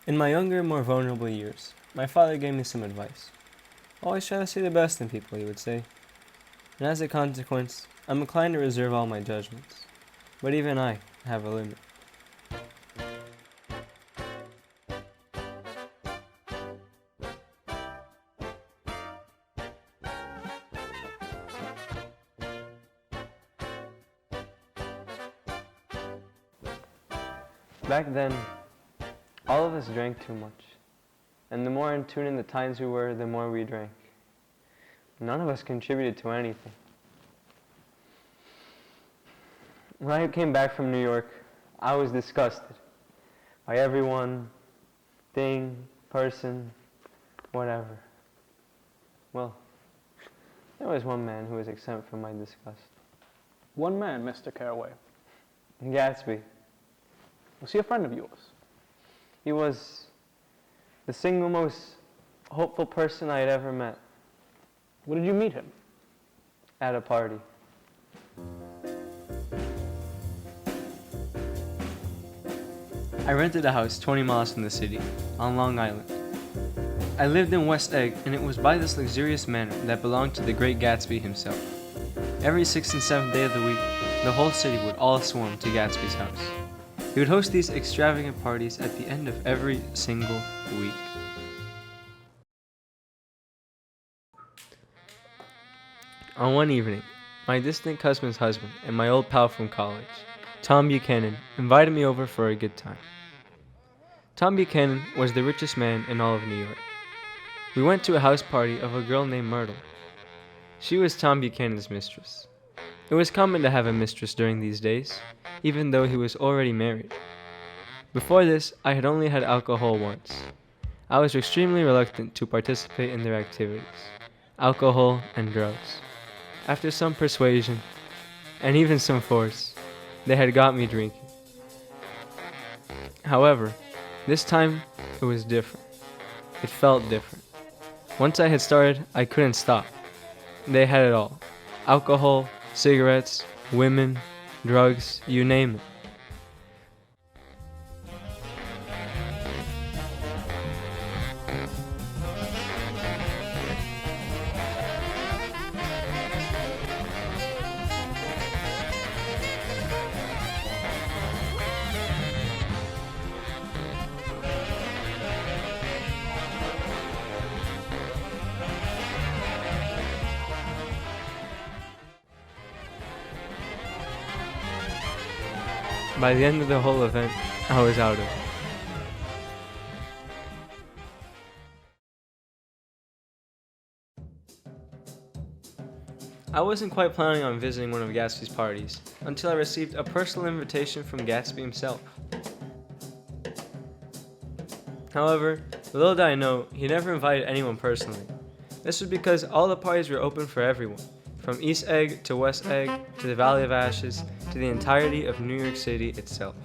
In my younger, more vulnerable years, my father gave me some advice. Always try to see the best in people, he would say. And as a consequence, I'm inclined to reserve all my judgments. But even I have a limit. Back then, all of us drank too much. And the more in tune in the times we were, the more we drank. None of us contributed to anything. When I came back from New York, I was disgusted by everyone, thing, person, whatever. Well, there was one man who was exempt from my disgust. One man, Mr. Caraway. Gatsby. Was he a friend of yours? He was the single most hopeful person I had ever met. Where did you meet him? At a party. I rented a house 20 miles from the city, on Long Island. I lived in West Egg, and it was by this luxurious manor that belonged to the Great Gatsby himself. Every 6th and 7th day of the week, the whole city would all swarm to Gatsby's house. He would host these extravagant parties at the end of every single week. On one evening, my distant cousin's husband and my old pal from college, Tom Buchanan, invited me over for a good time. Tom Buchanan was the richest man in all of New York. We went to a house party of a girl named Myrtle. She was Tom Buchanan's mistress. It was common to have a mistress during these days, even though he was already married. Before this, I had only had alcohol once. I was extremely reluctant to participate in their activities, alcohol and drugs. After some persuasion, and even some force, they had got me drinking. However, this time it was different. It felt different. Once I had started, I couldn't stop. They had it all. Alcohol, cigarettes, women, drugs, you name it. By the end of the whole event, I was out of it. I wasn't quite planning on visiting one of Gatsby's parties until I received a personal invitation from Gatsby himself. However, little did I know, he never invited anyone personally. This was because all the parties were open for everyone, from East Egg to West Egg to the Valley of Ashes to the entirety of New York City itself.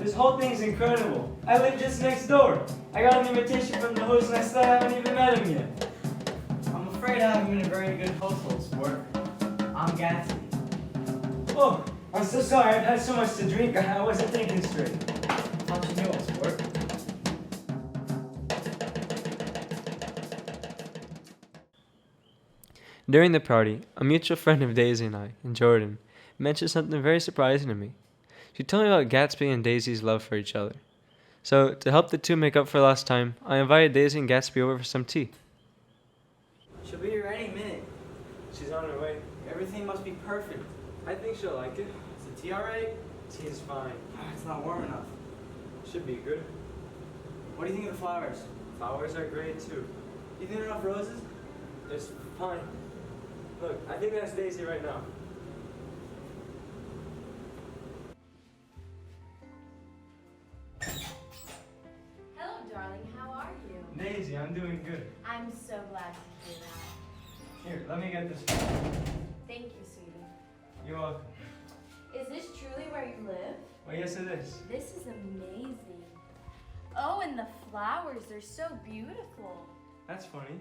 This whole thing's incredible. I live just next door. I got an invitation from the host and I still haven't even met him yet. I'm afraid I haven't been a very good household sport. I'm Gatsby. Oh, I'm so sorry. I've had so much to drink. I wasn't thinking straight. Thought you knew a sport. During the party, a mutual friend of Daisy and I, Jordan, mentioned something very surprising to me. She told me about Gatsby and Daisy's love for each other. So, to help the two make up for lost time, I invited Daisy and Gatsby over for some tea. She'll be here any minute. She's on her way. Everything must be perfect. I think she'll like it. Is the tea alright? Tea is fine. It's not warm enough. Should be good. What do you think of the flowers? Flowers are great too. Do you think there are enough roses? It's fine. Look, I think that's Daisy right now. Hello, darling. How are you? Daisy, I'm doing good. I'm so glad to hear that. Here, let me get this. Thank you, sweetie. You're welcome. Is this truly where you live? Well, yes it is. This is amazing. Oh, and the flowers, they're so beautiful. That's funny.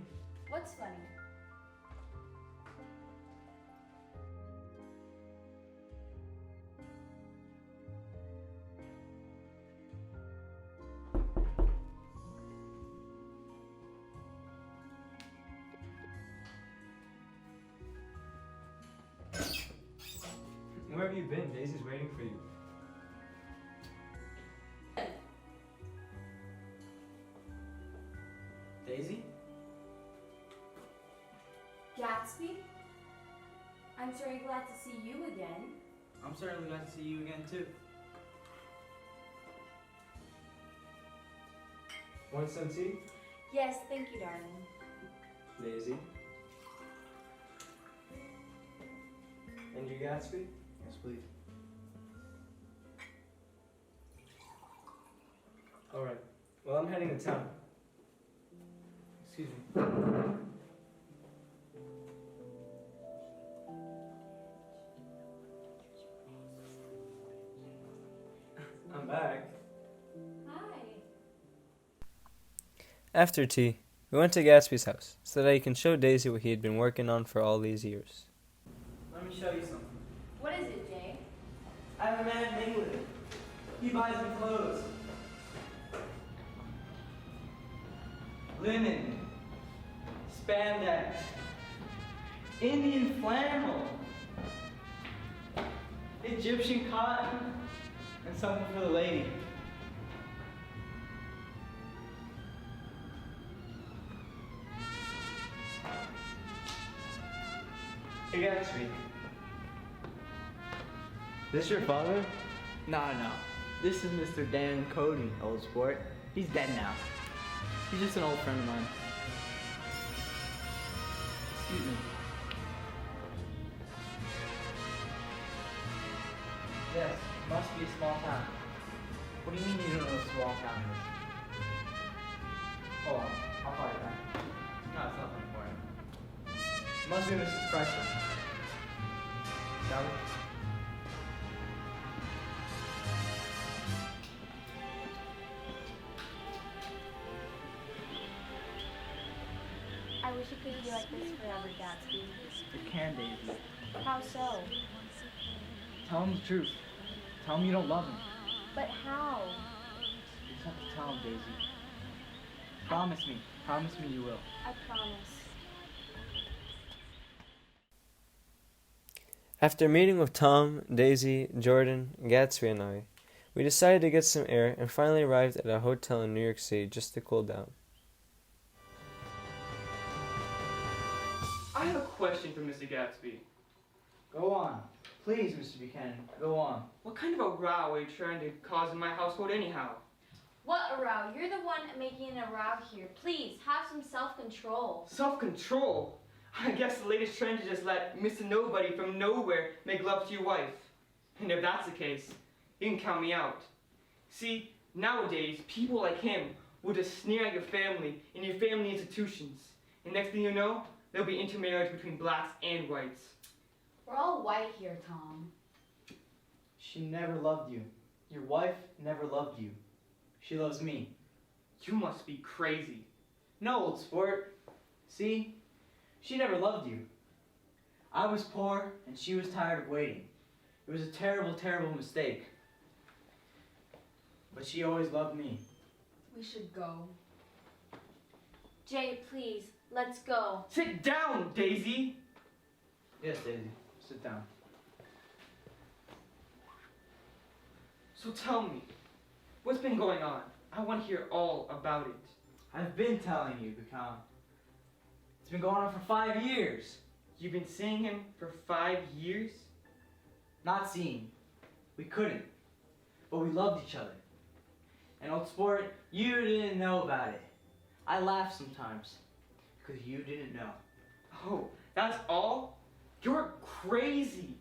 What's funny? Where have you been? Daisy's waiting for you. Daisy? Gatsby? I'm very glad to see you again. I'm certainly glad to see you again too. Want some tea? Yes, thank you, darling. Daisy. And you, Gatsby? Yes, please. Alright. Well, I'm heading to town. Excuse me. I'm back. Hi. After tea, we went to Gatsby's house so that he can show Daisy what he had been working on for all these years. Let me show you something. What is it, Jay? I have a man in England. He buys me clothes. Linen. Spandex. Indian flannel. Egyptian cotton. And something for the lady. Hey, Gatsby. This your father? No. This is Mr. Dan Cody, old sport. He's dead now. He's just an old friend of mine. Excuse me. Yes, must be a small town. What do you mean you don't know what a small town is? Hold on, I'll call you back. No, it's nothing important. It must be Mrs. Chrysler. Shall we? I wish it could be like this forever, Gatsby. It can, Daisy. How so? Tell him the truth. Tell him you don't love him. But how? You just have to tell him, Daisy. Promise me. Promise me you will. I promise. After meeting with Tom, Daisy, Jordan, Gatsby, and I, we decided to get some air and finally arrived at a hotel in New York City just to cool down. I have a question for Mr. Gatsby. Go on. Please, Mr. Buchanan, go on. What kind of a row are you trying to cause in my household anyhow? What a row? You're the one making a row here. Please, have some self-control. Self-control? I guess the latest trend is just let Mr. Nobody from nowhere make love to your wife. And if that's the case, you can count me out. See, nowadays, people like him will just sneer at your family and your family institutions. And next thing you know, there'll be intermarriage between blacks and whites. We're all white here, Tom. She never loved you. Your wife never loved you. She loves me. You must be crazy. No, old sport. See? She never loved you. I was poor, and she was tired of waiting. It was a terrible, terrible mistake. But she always loved me. We should go. Jay, please, let's go. Sit down, Daisy! Yes, Daisy. Sit down. So tell me, what's been going on? I want to hear all about it. I've been telling you, Bacon. It's been going on for 5 years. You've been seeing him for 5 years? Not seeing. We couldn't. But we loved each other. And old sport, you didn't know about it. I laugh sometimes. Because you didn't know. Oh, that's all? You're crazy.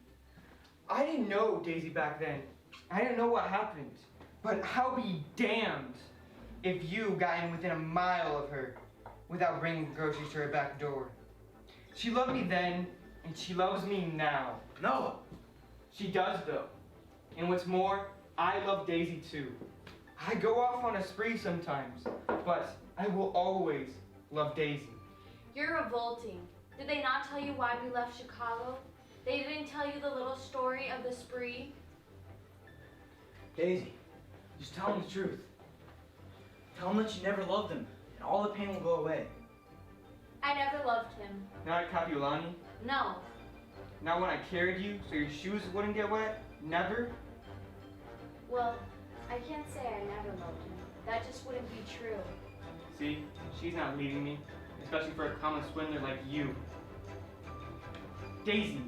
I didn't know Daisy back then. I didn't know what happened. But I'll be damned if you got in within a mile of her without bringing groceries to her back door. She loved me then, and she loves me now. No! She does, though. And what's more, I love Daisy too. I go off on a spree sometimes, but I will always love Daisy. You're revolting. Did they not tell you why we left Chicago? They didn't tell you the little story of the spree? Daisy, just tell him the truth. Tell him that you never loved him, and all the pain will go away. I never loved him. Not at Capuani? No. Not when I carried you so your shoes wouldn't get wet? Never? Well, I can't say I never loved him. That just wouldn't be true. See, she's not leaving me, especially for a common swindler like you. Daisy,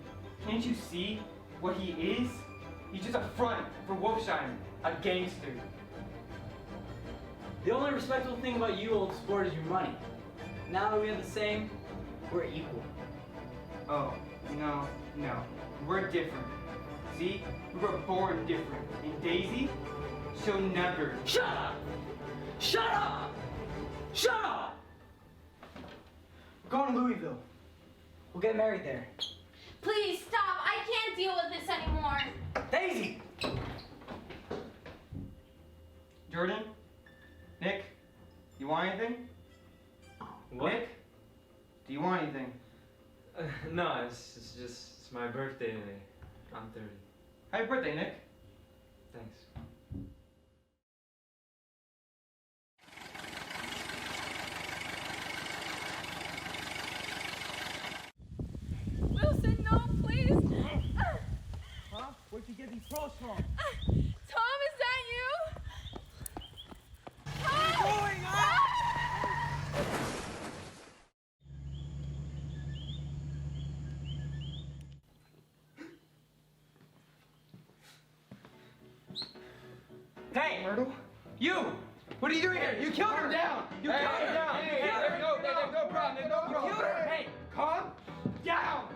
can't you see what he is? He's just a front for Wolfsheimer, a gangster. The only respectable thing about you, old sport, is your money. Now that we have the same, we're equal. Oh, no. We're different. See? We were born different. And Daisy, she'll never. Shut up! Shut up! Shut up! We're going to Louisville. We'll get married there. Please stop. I can't deal with this anymore. Daisy! Jordan? Nick? You want anything? What? Nick? Do you want anything? No, it's my birthday today. I'm 30. Happy birthday, Nick. Thanks. Wilson, no, please. Huh? Where'd you get these clothes from? Tom, is that you? Tom! What's going on? Hey, Myrtle! You! What are you doing here? You killed her! Down! You killed her! Down! Hey, no problem, no problem. You killed her! Hey, calm down!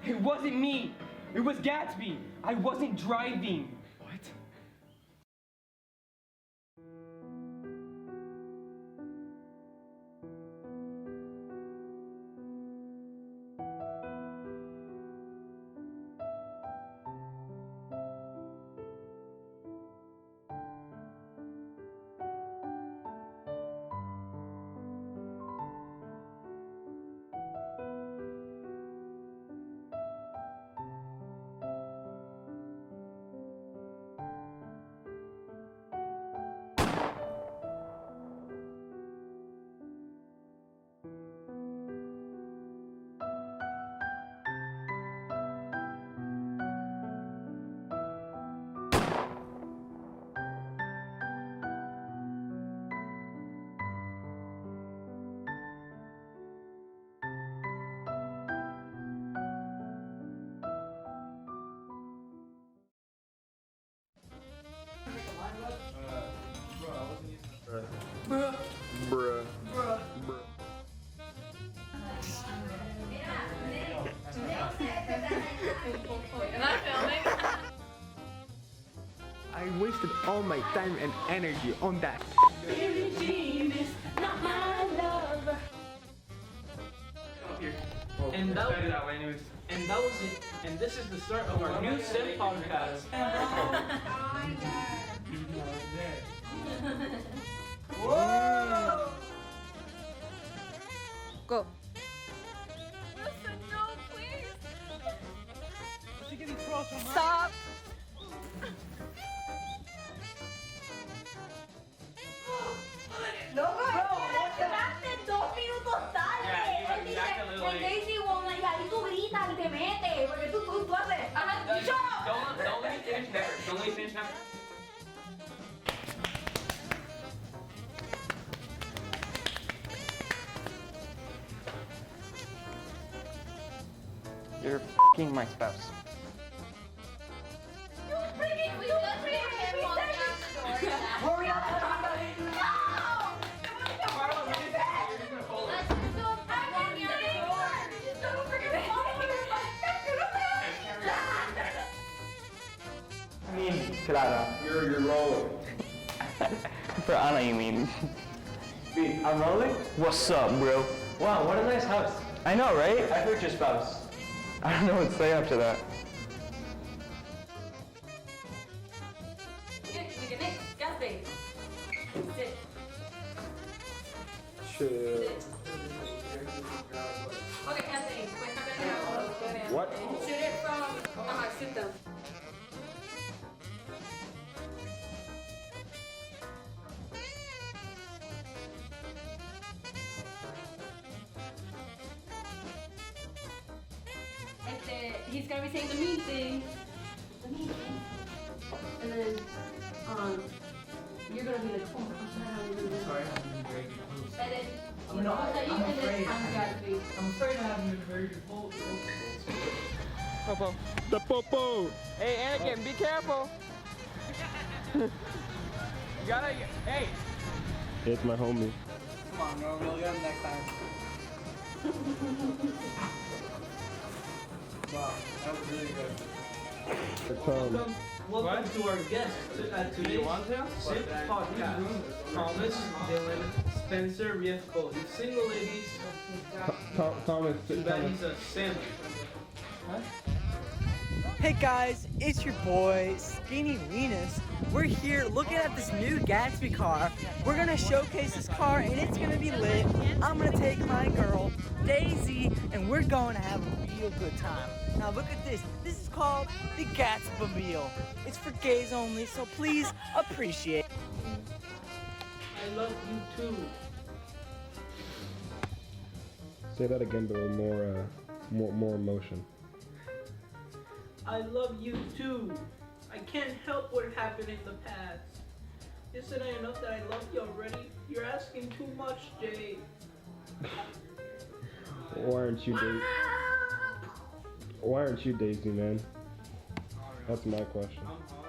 It wasn't me. It was Gatsby. I wasn't driving. What? Am I filming? I wasted all my time and energy on that. And that was it. And this is the start of our new Sim podcast. Whoa! Go. Listen, no, please. Stop. Esperaste 2 minutos tarde. Él dice, el Daisy Woman, y ahí tú gritas y te metes. Porque tú haces. Ajá, yo. Don't let me finish never. Don't let me finish never. You're f***ing my spouse. We just hear him walk out the door. Hurry up. No! Let's just go back in here. Just don't freaking follow I mean, Clara, you're rolling. For Anna, you mean? I'm rolling? What's up, bro? Wow, what a nice house. I know, right? I heard your spouse. I don't know what to say after that. Nick, Gatsby. Sit. Shit. Okay, Gatsby. Wait, come back now. What? Shoot it from. Shoot them. He's gonna be saying the mean thing. The mean thing. And then, you're gonna be like, oh, I'm sorry. And then, I'm afraid. I'm afraid I haven't been very bold. Popo. The popo. Hey, Anakin, be careful. You gotta, hey. It's my homie. Come on, bro. We'll get him next time. Wow, that was really good. Welcome to our guest at today's SIP podcast. Thomas, Dylan, Spencer, Riefko. These single ladies. Thomas. Too bad he's a sandwich. Hey guys, it's your boy, Skinny Venus. We're here looking at this new Gatsby car. We're gonna showcase this car and it's gonna be lit. I'm gonna take my girl, Daisy, and we're going to have a real good time. Now look at this. This is called the Gatsby-mobile. It's for gays only, so please appreciate it. I love you too. Say that again, but with more emotion. I love you too. I can't help what happened in the past. Isn't it enough that I love you already? You're asking too much, Jay. Why aren't you Daisy? Why aren't you Daisy, man? That's my question. I'm hard.